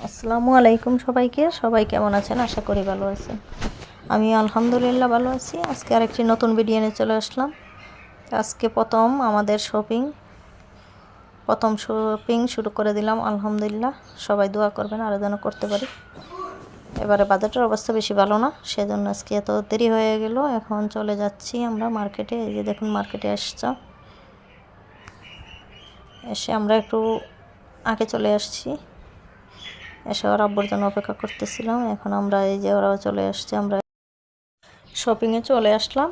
আসসালামু আলাইকুম সবাইকে। সবাই কেমন আছেন? আশা করি ভালো আছেন। আমি আলহামদুলিল্লাহ ভালো আছি। আজকে আরেকটি নতুন ভিডিও নিয়ে চলে আসলাম। আজকে প্রথম শপিং শুরু করে দিলাম। আলহামদুলিল্লাহ, সবাই দোয়া করবেন আরও যেন করতে পারি। এবারে বাজারটার অবস্থা বেশি ভালো না, সেজন্য আজকে এত দেরি হয়ে গেল। এখন চলে যাচ্ছি আমরা মার্কেটে। এই যে দেখুন, মার্কেটে এসে আমরা একটু আগে চলে আসছি। এসে ওর আব্বুর জন্য অপেক্ষা করতেছিলাম। এখন আমরা এই যে ওরাও চলে আসছে, আমরা শপিংয়ে চলে আসলাম।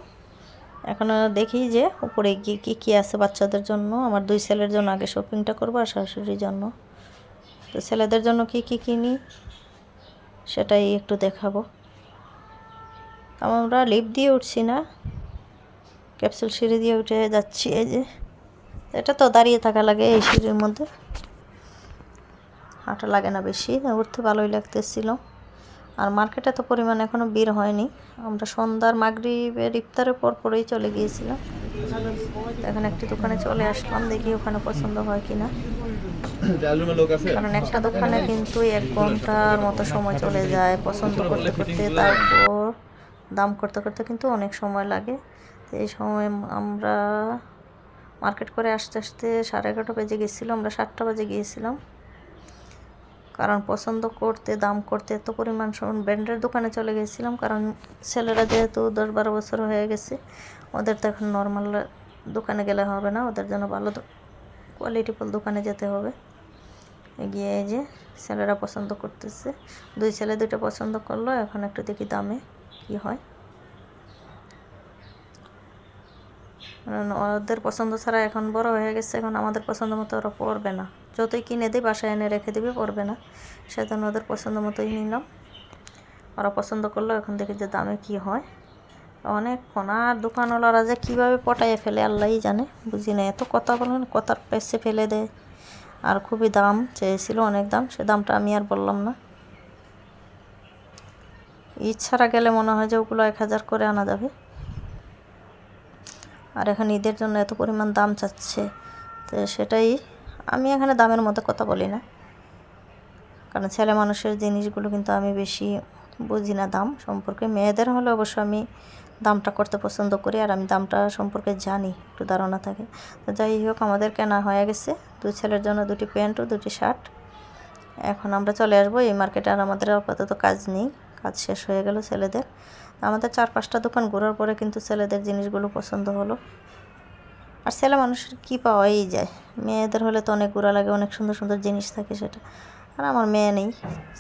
এখন দেখি যে উপরে গিয়ে কী কী আছে বাচ্চাদের জন্য। আমার দুই ছেলের জন্য আগে শপিংটা করবো, আর শাশুড়ির জন্য। তো ছেলেদের জন্য কী কী কিনি সেটাই একটু দেখাবো। আমরা লিফট দিয়ে উঠছি না, ক্যাপসুল সিঁড়ি দিয়ে উঠে যাচ্ছি। এই যে এটা তো দাঁড়িয়ে থাকা লাগে, এই সিঁড়ির মধ্যে হাঁটা লাগে না বেশি, উঠতে ভালোই লাগতেছিল। আর মার্কেটে তো পরিমাণ এখনও ভিড় হয়নি। আমরা সন্ধ্যার মাগরিবের ইফতারের পরেই চলে গিয়েছিলাম। এখানে একটি দোকানে চলে আসলাম, দেখি ওখানে পছন্দ হয় কিনা। কারণ একটা দোকানে কিন্তু 1 ঘন্টার মতো সময় চলে যায় পছন্দ করতে করতে, তারপর দাম করতে করতে কিন্তু অনেক সময় লাগে। তো এই সময় আমরা মার্কেট করে আসতে আসতে 11:30 বেজে গেছিলো। আমরা 7টা বাজে গিয়েছিলাম, কারণ পছন্দ করতে দাম করতে এত পরিমাণ ব্র্যান্ডের দোকানে চলে গেছিলাম। কারণ ছেলেরা যেহেতু 10-12 বছর হয়ে গেছে, ওদের তো এখন নর্মাল দোকানে গেলে হবে না, ওদের জন্য ভালো কোয়ালিটিফুল দোকানে যেতে হবে। গিয়ে এই যে ছেলেরা পছন্দ করতেছে, দুই ছেলে দুটো পছন্দ করলো। এখন একটু দেখি দামে কি হয়। ওদের পছন্দ ছাড়া এখন বড় হয়ে গেছে, এখন আমাদের পছন্দ মতো ওরা পরবে না। যতই কিনে দিই বাসায় এনে রেখে দিবে, পরবে না। সেজন্য ওদের পছন্দ মতোই নিলাম। ওরা পছন্দ করলো, এখন দেখি যে দামে কি হয়। অনেকক্ষণ, আর দোকানওয়ালারা যে কীভাবে পটাইয়ে ফেলে আল্লাহই জানে, বুঝি না। এত কথা বলেন, কথার পেছে ফেলে দেয়। আর খুবই দাম চেয়েছিল, অনেক দাম। সে দামটা আমি আর বললাম না। ঈদ ছাড়া গেলে মনে হয় যে ওগুলো 1000 করে আনা যাবে। আর এখন ঈদের জন্য এত পরিমাণ দাম চাচ্ছে, তো সেটাই আমি এখানে দামের মধ্যে কথা বলি না। কারণ ছেলে মানুষের জিনিসগুলো কিন্তু আমি বেশি বুঝি না দাম সম্পর্কে। মেয়েদের হলে অবশ্য আমি দামটা করতে পছন্দ করি, আর আমি দামটা সম্পর্কে জানি, একটু ধারণা থাকে। তো যাই হোক, আমাদের কেনা হয়ে গেছে। দুই ছেলের জন্য 2টি প্যান্ট ও 2টি শার্ট। এখন আমরা চলে আসবো এই মার্কেটে। আর আমাদের আপাতত কাজ নেই, কাজ শেষ হয়ে গেল ছেলেদের। আমাদের 4-5টা দোকান ঘোরার পরে কিন্তু ছেলেদের জিনিসগুলো পছন্দ হলো। আর ছেলে মানুষের কী পাওয়াই যায়, মেয়েদের হলে তো অনেক ঘোরা লাগে, অনেক সুন্দর সুন্দর জিনিস থাকে সেটা। আর আমার মেয়ে নেই,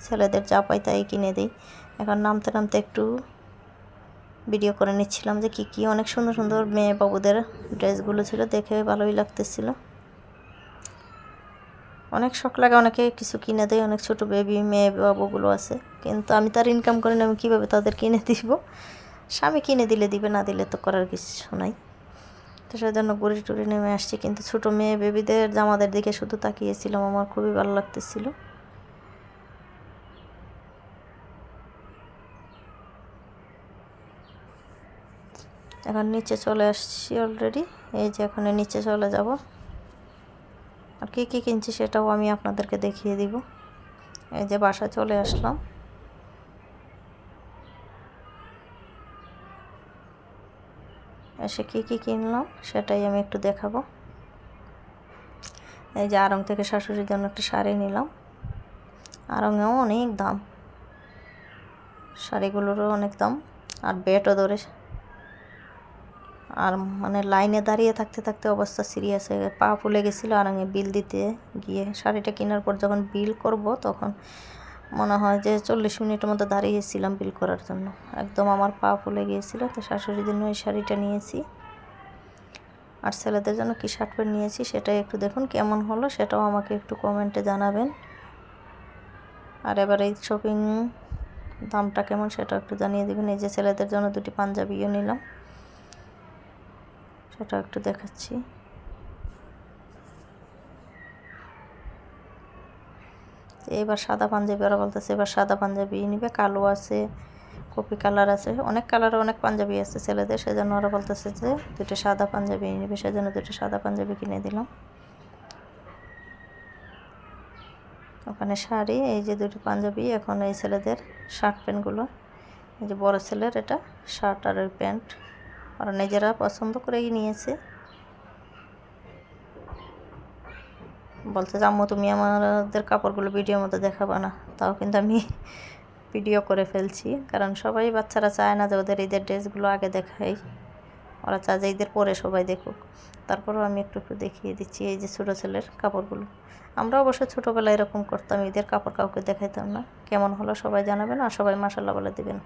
ছেলেদের যা পাই তাই কিনে দিই। এখন নামতে নামতে একটু ভিডিও করে নিচ্ছিলাম যে কী অনেক সুন্দর সুন্দর মেয়ে বাবুদের ড্রেসগুলো ছিল, দেখে ভালোই লাগতেছিল। অনেক শখ লাগে, অনেকে কিছু কিনে দেয়, অনেক ছোট বেবি মেয়ে বাবুগুলো আছে। কিন্তু আমি তার ইনকাম করি না, আমি কীভাবে তাদের কিনে দিব? স্বামী কিনে দিলে দিবে, না দিলে তো করার কিছু নাই। তো সেজন্য ঘুরে টুরে নেমে আসছি। কিন্তু ছোটো মেয়ে বেবিদের জামাদের দিকে শুধু তাকিয়েছিলাম, আমার খুবই ভালো লাগতেছিল। এখন নিচে চলে আসছি অলরেডি। এই যে এখন নিচে চলে যাব, আর কী কী কিনছি সেটাও আমি আপনাদেরকে দেখিয়ে দিব। এই যে বাসায় চলে আসলাম। এসে কী কী কিনলাম সেটাই আমি একটু দেখাবো। এই যে আড়ং থেকে শাশুড়ির জন্য একটা শাড়ি নিলাম। আড়ংয়েও অনেক দাম, শাড়িগুলোরও অনেক দাম। আর বেটও ধরে, আর মানে লাইনে দাঁড়িয়ে থাকতে থাকতে অবস্থা সিরিয়াস হয়ে পা ফুলে গেছিলো। আড়ংয়ে বিল দিতে গিয়ে, শাড়িটা কেনার পর যখন বিল করব তখন মনে হয় যে 40 মিনিটের মতো দাঁড়িয়েছিলাম বিল করার জন্য। একদম আমার পা ফুলে গিয়েছিলো। তো শাশুড়ির জন্য এই শাড়িটা নিয়েছি। আর ছেলেদের জন্য কী শার্ট প্যান্ট নিয়েছি সেটাই একটু দেখুন, কেমন হলো সেটাও আমাকে একটু কমেন্টে জানাবেন। আর এবার এই শপিং দামটা কেমন সেটাও একটু জানিয়ে দেবেন। এই যে ছেলেদের জন্য 2টি পাঞ্জাবিও নিলাম, সেটা একটু দেখাচ্ছি। এবার সাদা পাঞ্জাবি, ওরা বলতেছে এবার সাদা পাঞ্জাবি নিবে, কালো আছে, কপি কালার আছে, অনেক কালারের অনেক পাঞ্জাবি আছে ছেলেদের। সেজন্য ওরা বলতেছে যে 2টো সাদা পাঞ্জাবি নিবে, সেজন্য 2টো সাদা পাঞ্জাবি কিনে দিলাম। ওখানে শাড়ি, এই যে দুটি পাঞ্জাবি। এখন এই ছেলেদের শার্ট প্যান্টগুলো, এই যে বড় ছেলের এটা শার্ট আর ওই প্যান্ট, ওরা নিজেরা পছন্দ করেই নিয়েছে। বলছে যে আম্মু তুমি আমাদের কাপড়গুলো ভিডিওর মধ্যে দেখাবা না, তাও কিন্তু আমি ভিডিও করে ফেলছি, কারণ সবাই বাচ্চারা চায় না যে ওদের ঈদের ড্রেসগুলো আগে দেখাই, ওরা চায় যে ঈদের পরে সবাই দেখুক। তারপরেও আমি একটু একটু দেখিয়ে দিচ্ছি। এই যে ছোটো ছেলের কাপড়গুলো, আমরা অবশ্য ছোটোবেলায় এরকম করতাম, ঈদের কাপড় কাউকে দেখাইতাম না। কেমন হলো সবাই জানাবেন, আর সবাই মাশাআল্লাহ বলে দেবেন।